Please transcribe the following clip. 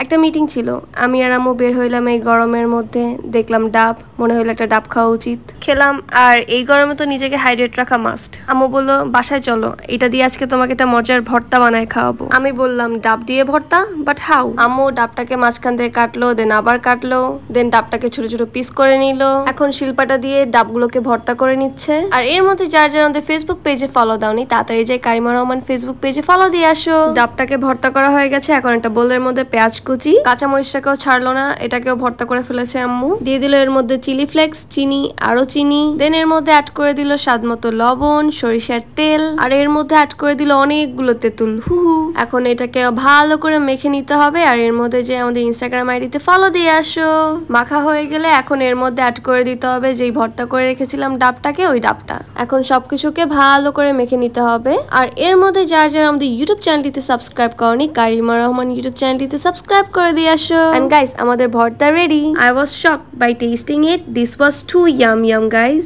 একটা মিটিং ছিল, আমি আর আম্মু বের হইলাম এই গরমের মধ্যে, দেখলাম ডাব, মনে হইলো একটা ডাব খাওয়া উচিত, খেলাম। আর এই গরমে তো নিজেকে হাইড্রেট রাখা মাস্ট। আম্মু বললো বাসায় চলো, এটা দিয়ে আজকে তোমাকে একটা মজার ভর্তা বানায় খাওয়াবো। আমি বললাম ডাব দিয়ে ভর্তা, বাট হাউ? আম্মু ডাবটাকে মাঝখান থেকে কাটলো, দেন আবার কাটলো, দেন ডাবটাকে ছোট ছোট পিস করে নিল। এখন শিলপাটা দিয়ে ডাবগুলোকে ভর্তা করে নিচ্ছে। আর এর মধ্যে যার যারা আমাদের ফেসবুক পেজে ফলো দাওনি তাড়াতাড়ি যে কারিমা রহমান ফেসবুক পেজে ফলো দিয়ে আসো। ডাবটাকে ভর্তা করা হয়ে গেছে, এখন একটা বোলের মধ্যে পেঁয়াজ কুচি, কাঁচামরিচটাকেও ছাড়লো না, এটাকেও ভর্তা করে ফেলেছে আম্মু। দিয়ে দিল এর মধ্যে চিলি ফ্লেক্স, চিনি, আরো চিনি, দেন এর মধ্যে অ্যাড করে দিল স্বাদ মতো লবণ, সরিষার তেল, আর এর মধ্যে অ্যাড করে দিল অনেকগুলো তেঁতুল। এখন এটাকে ভালো করে মেখে নিতে হবে। আর এর মধ্যে যে আমাদের ইনস্টাগ্রাম আইডিতে ফলো দিয়ে আসো। মাখা হয়ে গেলে এখন এর মধ্যে অ্যাড করে দিতে হবে যেই ভর্তা করে রেখেছিলাম ডাবটাকে, ওই ডাবটা। এখন সবকিছুকে ভালো করে মেখে নিতে হবে। আর এর মধ্যে যারা যারা আমাদের ইউটিউব চ্যানেলটিতে সাবস্ক্রাইব করনি, কারিমা রহমান ইউটিউব চ্যানেলটিতে সাবস্ক্রাইব করে দিয়ে আসো। এন্ড গাইস, আমাদের ভর্তা ready. I was shocked by tasting it, this was too yum yum guys.